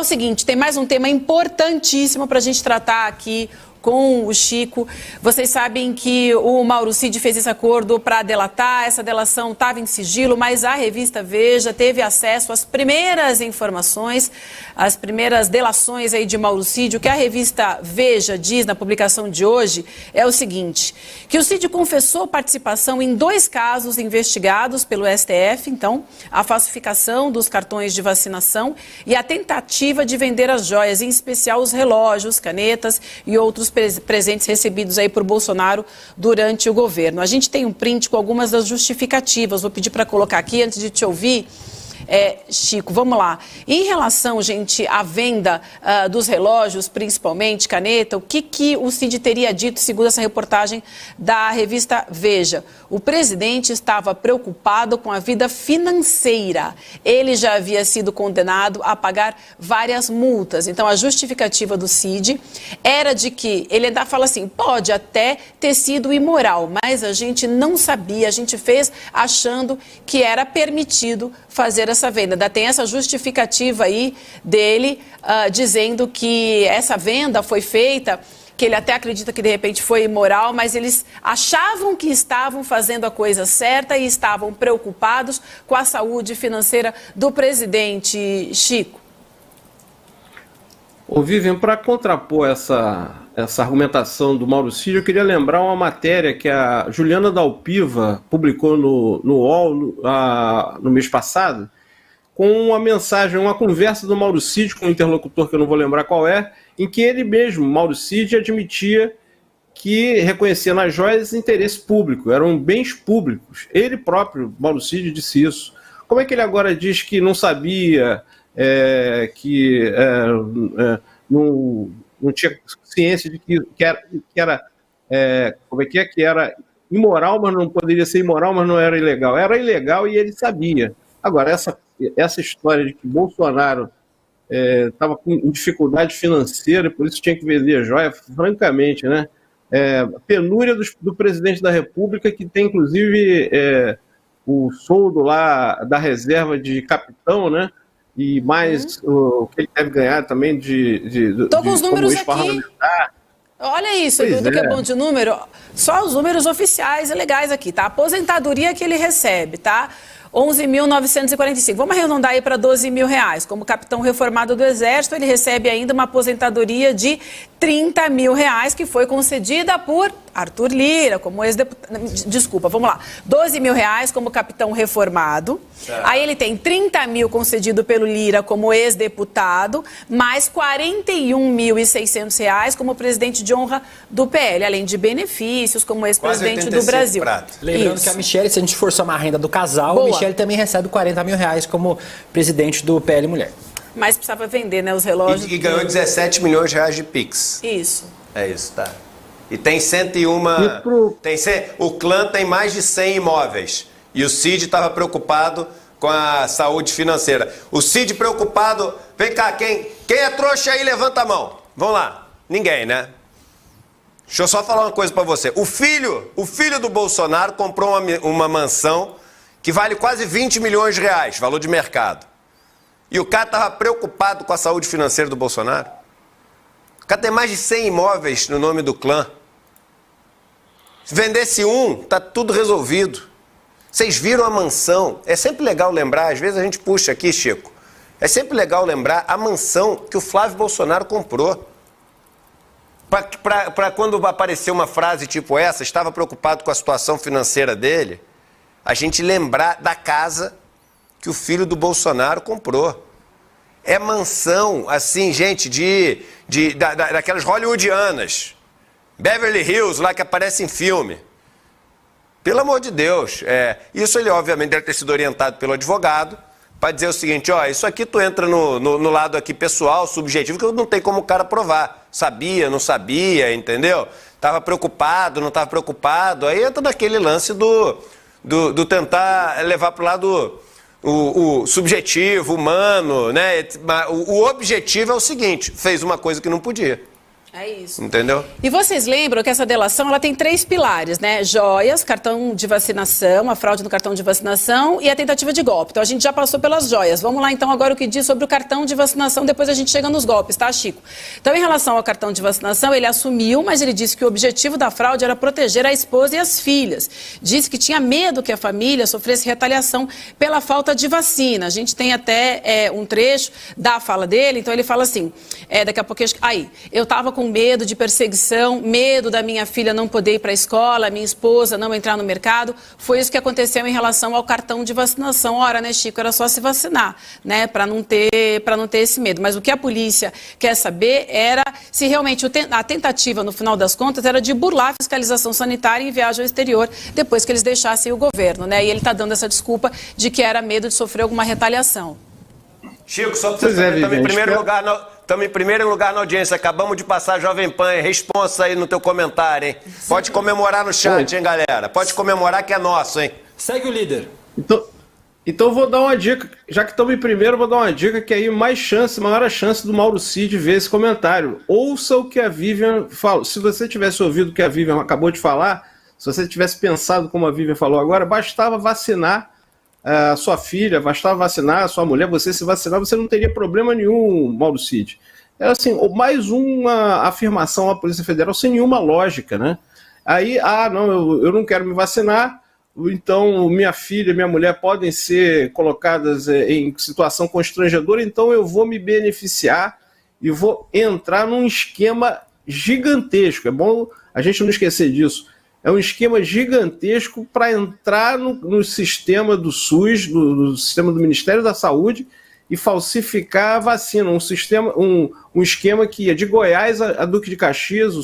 É o seguinte, tem mais um tema importantíssimo para a gente tratar aqui com o Chico. Vocês sabem que o Mauro Cid fez esse acordo para delatar, essa delação estava em sigilo, mas a revista Veja teve acesso às primeiras informações, às primeiras delações aí de Mauro Cid. O que a revista Veja diz na publicação de hoje é o seguinte, que o Cid confessou participação em 2 casos investigados pelo STF, então, a falsificação dos cartões de vacinação e a tentativa de vender as joias, em especial os relógios, canetas e outros presentes recebidos aí por Bolsonaro durante o governo. A gente tem um print com algumas das justificativas, vou pedir para colocar aqui antes de te ouvir. Chico, vamos lá. Em relação, gente, à venda dos relógios, principalmente caneta, o que o Cid teria dito, segundo essa reportagem da revista Veja? O presidente estava preocupado com a vida financeira. Ele já havia sido condenado a pagar várias multas. Então, a justificativa do Cid era de que, ele ainda fala assim, pode até ter sido imoral, mas a gente não sabia, a gente fez achando que era permitido fazer essa venda. Ainda tem essa justificativa aí dele, dizendo que essa venda foi feita, que ele até acredita que de repente foi imoral, mas eles achavam que estavam fazendo a coisa certa e estavam preocupados com a saúde financeira do presidente. Chico. Ô, Vivian, para contrapor essa argumentação do Mauro Cid, eu queria lembrar uma matéria que a Juliana Dalpiva publicou no UOL no mês passado, com uma mensagem, uma conversa do Mauro Cid com um interlocutor que eu não vou lembrar qual é, em que ele mesmo, Mauro Cid, admitia que reconhecia nas joias interesse público, eram bens públicos. Ele próprio, Mauro Cid, disse isso. Como é que ele agora diz que não sabia, não tinha ciência de que era que era imoral, mas não poderia ser imoral, mas não era ilegal. Era ilegal e ele sabia. Agora, essa história de que Bolsonaro estava com dificuldade financeira, por isso tinha que vender joia, francamente, né? A penúria do presidente da República, que tem, inclusive, o soldo lá da reserva de capitão, né? E mais o que ele deve ganhar também Tô com os números aqui. Olha isso, Dudu, que é bom de número. Só os números oficiais e legais aqui, tá? A aposentadoria que ele recebe, tá? 11.945. Vamos arredondar aí para 12 mil reais. Como capitão reformado do Exército, ele recebe ainda uma aposentadoria de 30 mil reais, que foi concedida por Arthur Lira, como ex-deputado. Desculpa, vamos lá. 12 mil reais como capitão reformado. Aí ele tem 30 mil concedido pelo Lira como ex-deputado, mais 41.600 reais como presidente de honra do PL, além de benefícios como ex-presidente do Brasil. Lembrando que a Michelle, se a gente for somar a renda do casal, a Michelle também recebe 40 mil reais como presidente do PL Mulher. Mas precisava vender, né, os relógios. E ganhou 17 milhões de reais de Pix. Isso. É isso, tá. E tem 101... O clã tem mais de 100 imóveis. E o Cid estava preocupado com a saúde financeira. O Cid preocupado... Vem cá, quem é trouxa aí, levanta a mão. Vamos lá. Ninguém, né? Deixa eu só falar uma coisa pra você. O filho do Bolsonaro comprou uma mansão que vale quase 20 milhões de reais, valor de mercado. E o cara estava preocupado com a saúde financeira do Bolsonaro. O cara tem mais de 100 imóveis no nome do clã. Se vendesse um, tá tudo resolvido. Vocês viram a mansão? É sempre legal lembrar, às vezes a gente puxa aqui, Chico. É sempre legal lembrar a mansão que o Flávio Bolsonaro comprou. Para quando aparecer uma frase tipo essa, estava preocupado com a situação financeira dele, a gente lembrar da casa que o filho do Bolsonaro comprou. É mansão, assim, gente, daquelas hollywoodianas. Beverly Hills, lá que aparece em filme. Pelo amor de Deus. Isso ele, obviamente, deve ter sido orientado pelo advogado para dizer o seguinte, ó, isso aqui tu entra no lado aqui pessoal, subjetivo, que não tem como o cara provar. Sabia, não sabia, entendeu? Tava preocupado, não estava preocupado. Aí entra naquele lance do tentar levar para o lado... O subjetivo, humano, né? O objetivo é o seguinte, fez uma coisa que não podia. É isso. Entendeu? E vocês lembram que essa delação ela tem 3 pilares, né? Joias, cartão de vacinação, a fraude no cartão de vacinação e a tentativa de golpe. Então a gente já passou pelas joias. Vamos lá então agora o que diz sobre o cartão de vacinação, depois a gente chega nos golpes, tá, Chico? Então em relação ao cartão de vacinação, ele assumiu, mas ele disse que o objetivo da fraude era proteger a esposa e as filhas. Disse que tinha medo que a família sofresse retaliação pela falta de vacina. A gente tem até um trecho da fala dele, então ele fala assim, daqui a pouco, eu estava com medo de perseguição, medo da minha filha não poder ir para a escola, minha esposa não entrar no mercado. Foi isso que aconteceu em relação ao cartão de vacinação. Ora, né, Chico, era só se vacinar, né, para não ter esse medo. Mas o que a polícia quer saber era se realmente a tentativa, no final das contas, era de burlar a fiscalização sanitária em viagem ao exterior, depois que eles deixassem o governo, né? E ele está dando essa desculpa de que era medo de sofrer alguma retaliação. Chico, só para você saber, estamos em primeiro lugar Estamos em primeiro lugar na audiência. Acabamos de passar a Jovem Pan. Responsa aí no teu comentário, hein? Pode comemorar no chat, hein, galera? Pode comemorar que é nosso, hein? Segue o líder. Então vou dar uma dica. Já que estamos em primeiro, vou dar uma dica que aí maior a chance do Mauro Cid ver esse comentário. Ouça o que a Vivian falou. Se você tivesse ouvido o que a Vivian acabou de falar, se você tivesse pensado como a Vivian falou agora, bastava vacinar a sua filha, bastava vacinar a sua mulher, você se vacinar, você não teria problema nenhum, Mauro Cid. É assim, mais uma afirmação à Polícia Federal sem nenhuma lógica, né? Aí, não, eu não quero me vacinar, então minha filha e minha mulher podem ser colocadas em situação constrangedora, então eu vou me beneficiar e vou entrar num esquema gigantesco. É bom a gente não esquecer disso. É um esquema gigantesco para entrar no sistema do SUS, no sistema do Ministério da Saúde e falsificar a vacina. Um esquema que ia de Goiás a Duque de Caxias, o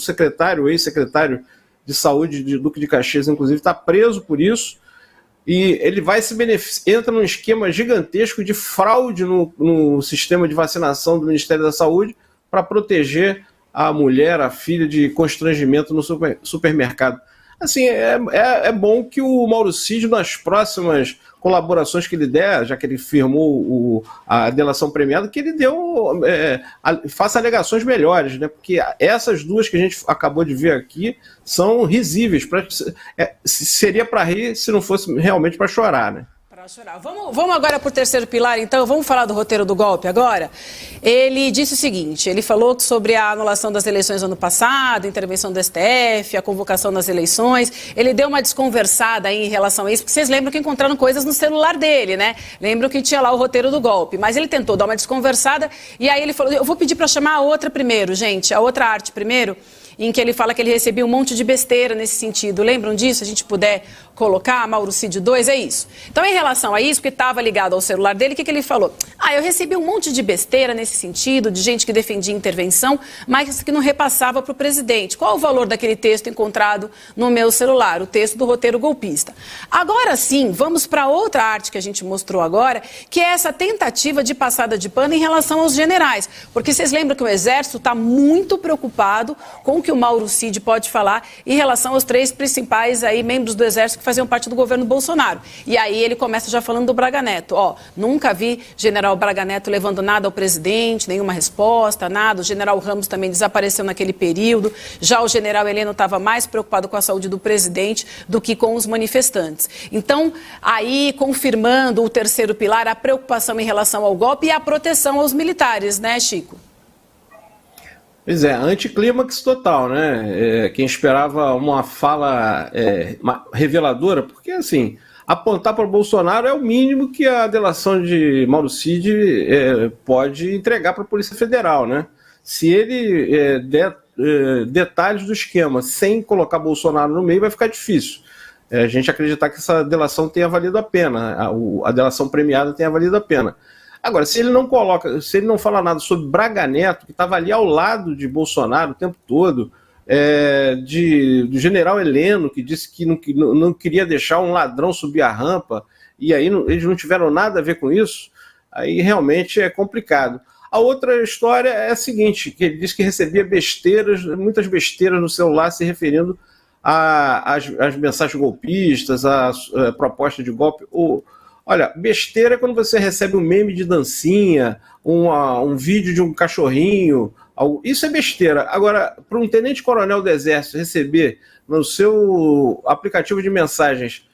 ex-secretário de Saúde de Duque de Caxias, inclusive, está preso por isso. E ele vai se beneficiar, entra num esquema gigantesco de fraude no sistema de vacinação do Ministério da Saúde para proteger a mulher, a filha, de constrangimento no supermercado. Assim, é bom que o Mauro Cid, nas próximas colaborações que ele der, já que ele firmou a delação premiada, que ele faça alegações melhores, né? Porque essas duas que a gente acabou de ver aqui são risíveis. Seria para rir se não fosse realmente para chorar, né? Chorar. Vamos agora para o terceiro pilar, então. Vamos falar do roteiro do golpe agora. Ele disse o seguinte, ele falou sobre a anulação das eleições no ano passado, a intervenção do STF, a convocação das eleições. Ele deu uma desconversada aí em relação a isso, porque vocês lembram que encontraram coisas no celular dele, né? Lembram que tinha lá o roteiro do golpe, mas ele tentou dar uma desconversada e aí ele falou, eu vou pedir para chamar a outra primeiro, gente, a outra arte primeiro, em que ele fala que ele recebia um monte de besteira nesse sentido. Lembram disso? A gente puder colocar Mauro Cid 2, é isso. Então, em relação a isso, que estava ligado ao celular dele, o que ele falou? Eu recebi um monte de besteira nesse sentido, de gente que defendia intervenção, mas que não repassava para o presidente. Qual o valor daquele texto encontrado no meu celular? O texto do roteiro golpista. Agora sim, vamos para outra arte que a gente mostrou agora, que é essa tentativa de passada de pano em relação aos generais. Porque vocês lembram que o Exército está muito preocupado com o que o Mauro Cid pode falar em relação aos 3 principais aí, membros do Exército que faziam parte do governo Bolsonaro. E aí ele começa já falando do Braga Neto. Nunca vi general Braga Neto levando nada ao presidente, nenhuma resposta, nada. O general Ramos também desapareceu naquele período. Já o general Heleno estava mais preocupado com a saúde do presidente do que com os manifestantes. Então, aí confirmando o terceiro pilar, a preocupação em relação ao golpe e a proteção aos militares, né, Chico? Pois é, anticlímax total, né? Quem esperava uma fala reveladora, porque assim, apontar para o Bolsonaro é o mínimo que a delação de Mauro Cid pode entregar para a Polícia Federal, né? Se ele der detalhes do esquema sem colocar Bolsonaro no meio, vai ficar difícil. A gente acreditar que essa delação tenha valido a pena, a delação premiada tenha valido a pena. Agora, se ele não fala nada sobre Braga Neto, que estava ali ao lado de Bolsonaro o tempo todo, do general Heleno, que disse que não queria deixar um ladrão subir a rampa, e aí eles não tiveram nada a ver com isso, aí realmente é complicado. A outra história é a seguinte, que ele disse que recebia muitas besteiras no celular se referindo às mensagens golpistas, à proposta de golpe. Olha, besteira é quando você recebe um meme de dancinha, um vídeo de um cachorrinho, isso é besteira. Agora, para um tenente-coronel do Exército receber no seu aplicativo de mensagens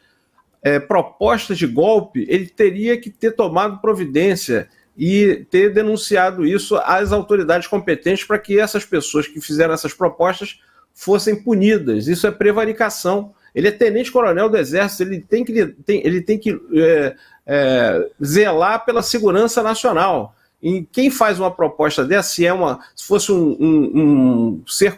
propostas de golpe, ele teria que ter tomado providência e ter denunciado isso às autoridades competentes para que essas pessoas que fizeram essas propostas fossem punidas. Isso é prevaricação. Ele é tenente-coronel do Exército, ele tem que zelar pela segurança nacional. E quem faz uma proposta dessa, se fosse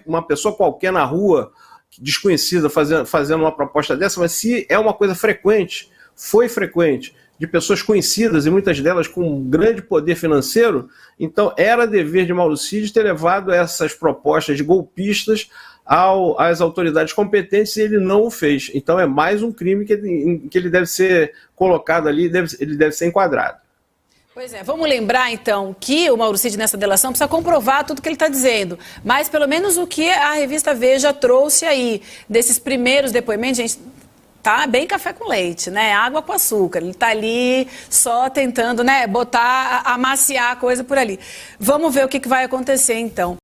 uma pessoa qualquer na rua, desconhecida, fazendo uma proposta dessa, mas se é uma coisa frequente, foi frequente, de pessoas conhecidas e muitas delas com grande poder financeiro, então era dever de Mauro Cid ter levado essas propostas de golpistas às autoridades competentes e ele não o fez. Então é mais um crime que ele deve ser colocado ali, ele deve ser enquadrado. Pois é, vamos lembrar então que o Mauro Cid nessa delação precisa comprovar tudo que ele está dizendo, mas pelo menos o que a revista Veja trouxe aí, desses primeiros depoimentos, gente, tá bem café com leite, né? Água com açúcar, ele tá ali só tentando, né, amaciar a coisa por ali. Vamos ver o que vai acontecer então.